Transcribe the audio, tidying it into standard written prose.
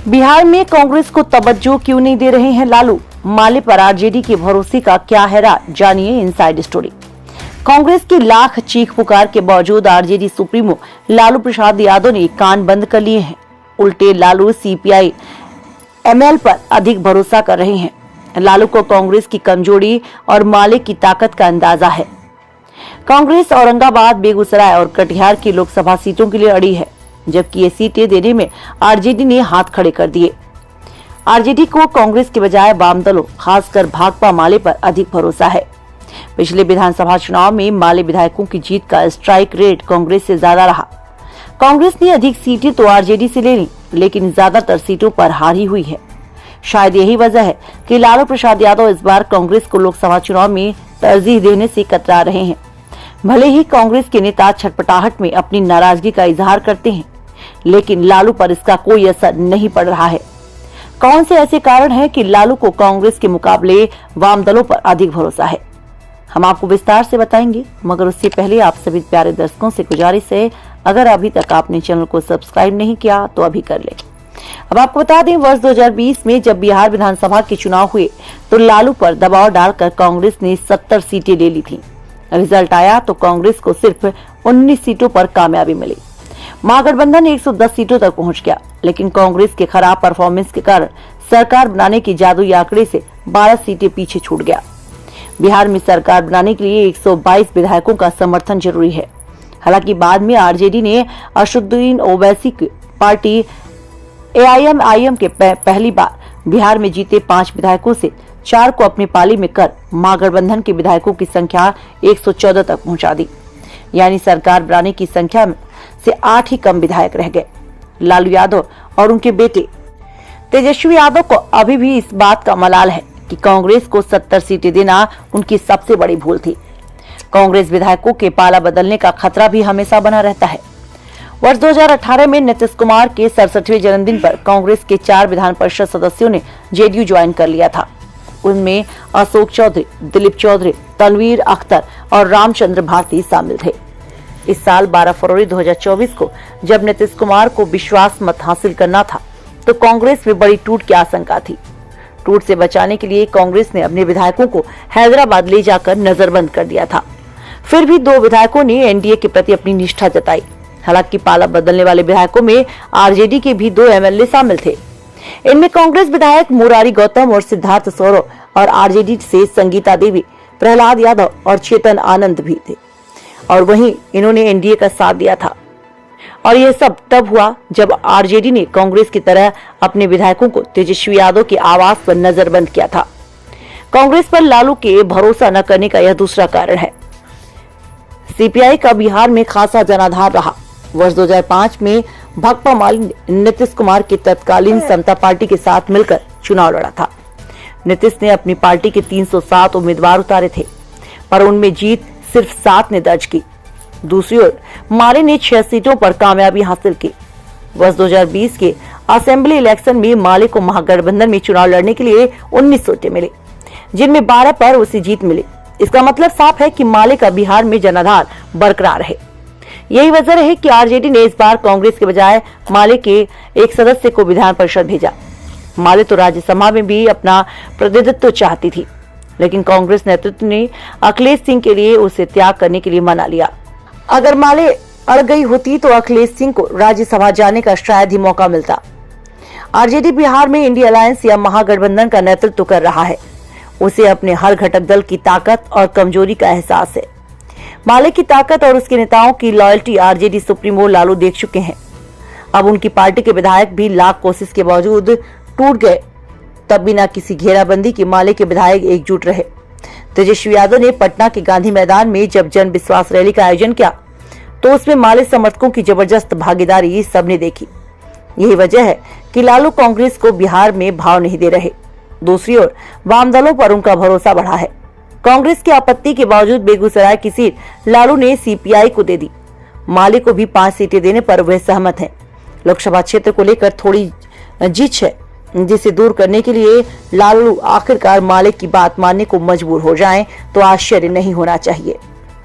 बिहार में कांग्रेस को तवज्जो क्यों नहीं दे रहे हैं लालू? माले पर आरजेडी के भरोसे का क्या है राज? जानिए इनसाइड स्टोरी। कांग्रेस की लाख चीख पुकार के बावजूद आरजेडी सुप्रीमो लालू प्रसाद यादव ने कान बंद कर लिए हैं। उल्टे लालू सीपीआई एमएल पर अधिक भरोसा कर रहे हैं। लालू को कांग्रेस की कमजोरी और माले की ताकत का अंदाजा है। कांग्रेस औरंगाबाद, बेगूसराय और कटिहार की लोकसभा सीटों के लिए अड़ी है, जबकि ये सीटें देने में आरजेडी ने हाथ खड़े कर दिए। आरजेडी को कांग्रेस के बजाय वाम दलों, खासकर भाकपा माले पर अधिक भरोसा है। पिछले विधानसभा चुनाव में माले विधायकों की जीत का स्ट्राइक रेट कांग्रेस से ज्यादा रहा। कांग्रेस ने अधिक सीटें तो आरजेडी से ले ली, लेकिन ज्यादातर सीटों पर हार ही हुई है। शायद यही वजह है कि लालू प्रसाद यादव इस बार कांग्रेस को लोकसभा चुनाव में तरजीह देने से कतरा रहे हैं। भले ही कांग्रेस के नेता छटपटाहट में अपनी नाराजगी का इजहार करते हैं, लेकिन लालू पर इसका कोई असर नहीं पड़ रहा है। कौन से ऐसे कारण हैं कि लालू को कांग्रेस के मुकाबले वाम दलों पर अधिक भरोसा है? हम आपको विस्तार से बताएंगे, मगर उससे पहले आप सभी प्यारे दर्शकों से गुजारिश है, अगर अभी तक आपने चैनल को सब्सक्राइब नहीं किया तो अभी कर लें। अब आपको बता दें, वर्ष 2020 में जब बिहार विधानसभा के चुनाव हुए तो लालू पर दबाव डालकर कांग्रेस ने 70 सीटें ले ली थी। रिजल्ट आया तो कांग्रेस को सिर्फ 19 सीटों पर कामयाबी मिली। महागठबंधन 110 सीटों तक पहुंच गया, लेकिन कांग्रेस के खराब परफॉर्मेंस के कारण सरकार बनाने की जादुई आंकड़े से 12 सीटें पीछे छूट गया। बिहार में सरकार बनाने के लिए 122 विधायकों का समर्थन जरूरी है। हालांकि बाद में आरजेडी ने असदुद्दीन ओवैसी की पार्टी एआईएमआईएम के पहली बार बिहार में जीते 5 विधायकों से 4 को अपनी पाली में कर महागठबंधन के विधायकों की संख्या 114 तक पहुंचा दी। यानी सरकार बनाने की संख्या से 8 ही कम विधायक रह गए। लालू यादव और उनके बेटे तेजस्वी यादव को अभी भी इस बात का मलाल है कि कांग्रेस को 70 सीटें देना उनकी सबसे बड़ी भूल थी। कांग्रेस विधायकों के पाला बदलने का खतरा भी हमेशा बना रहता है। वर्ष 2018 में नीतीश कुमार के 67वें जन्मदिन पर कांग्रेस के 4 विधान परिषद सदस्यों ने जेडीयू ज्वाइन कर लिया था। उनमें अशोक चौधरी, दिलीप चौधरी, तनवीर अख्तर और रामचंद्र भारती शामिल थे। इस साल 12 फरवरी 2024 को जब नीतीश कुमार को विश्वास मत हासिल करना था तो कांग्रेस में बड़ी टूट की आशंका थी। टूट से बचाने के लिए कांग्रेस ने अपने विधायकों को हैदराबाद ले जाकर नजरबंद कर दिया था। फिर भी 2 विधायकों ने एनडीए के प्रति अपनी निष्ठा जताई। हालांकि पाला बदलने वाले विधायकों में आरजेडी के भी 2 एमएलए शामिल थे। इनमें कांग्रेस विधायक मुरारी गौतम और सिद्धार्थ सौरव और आरजेडी से संगीता देवी, प्रहलाद यादव और चेतन आनंद भी थे, और वहीं इन्होंने एनडीए का साथ दिया था। और यह सब तब हुआ जब आरजेडी ने कांग्रेस की तरह अपने विधायकों को तेजस्वी यादव के आवास पर नजरबंद किया था। कांग्रेस पर लालू के भरोसा न करने का यह दूसरा कारण है। सीपीआई का बिहार में खासा जनाधार रहा। वर्ष 2005 में भाकपा माले ने नीतीश कुमार की तत्कालीन समता पार्टी के साथ मिलकर चुनाव लड़ा था। नीतीश ने अपनी पार्टी के 307 उम्मीदवार उतारे थे, पर उनमें जीत सिर्फ 7 ने दर्ज की। दूसरी ओर माले ने 6 सीटों पर कामयाबी हासिल की। वर्ष 2020 के असेंबली इलेक्शन में माले को महागठबंधन में चुनाव लड़ने के लिए 19 सीटें मिली, जिनमें 12 पर उसे जीत मिली। इसका मतलब साफ है कि माले का बिहार में जनाधार बरकरार है। यही वजह है कि आरजेडी ने इस बार कांग्रेस के बजाय माले के एक सदस्य को विधान परिषद भेजा। माले तो राज्यसभा में भी अपना प्रतिनिधित्व चाहती थी, लेकिन कांग्रेस नेतृत्व ने अखिलेश सिंह के लिए उसे त्याग करने के लिए मना लिया। अगर माले अड़ गई होती तो अखिलेश सिंह को राज्यसभा जाने का शायद ही मौका मिलता। आरजेडी बिहार में इंडिया अलायंस या महागठबंधन का नेतृत्व कर रहा है। उसे अपने हर घटक दल की ताकत और कमजोरी का एहसास है। माले की ताकत और उसके नेताओं की लॉयल्टी आरजेडी सुप्रीमो लालू देख चुके हैं। अब उनकी पार्टी के विधायक भी लाख कोशिश के बावजूद टूट गए, तब बिना किसी घेराबंदी के माले के विधायक एकजुट रहे। तेजस्वी यादव ने पटना के गांधी मैदान में जब जन विश्वास रैली का आयोजन किया तो उसमें माले समर्थकों की जबरदस्त भागीदारी सबने देखी। यही वजह है कि लालू कांग्रेस को बिहार में भाव नहीं दे रहे। दूसरी ओर वाम दलों पर उनका भरोसा बढ़ा है। कांग्रेस की आपत्ति के बावजूद बेगूसराय की सीट लालू ने सीपीआई को दे दी। माले को भी 5 सीटें देने पर वह सहमत हैं। लोकसभा क्षेत्र को लेकर थोड़ी जिच है, जिसे दूर करने के लिए लालू आखिरकार माले की बात मानने को मजबूर हो जाएं तो आश्चर्य नहीं होना चाहिए।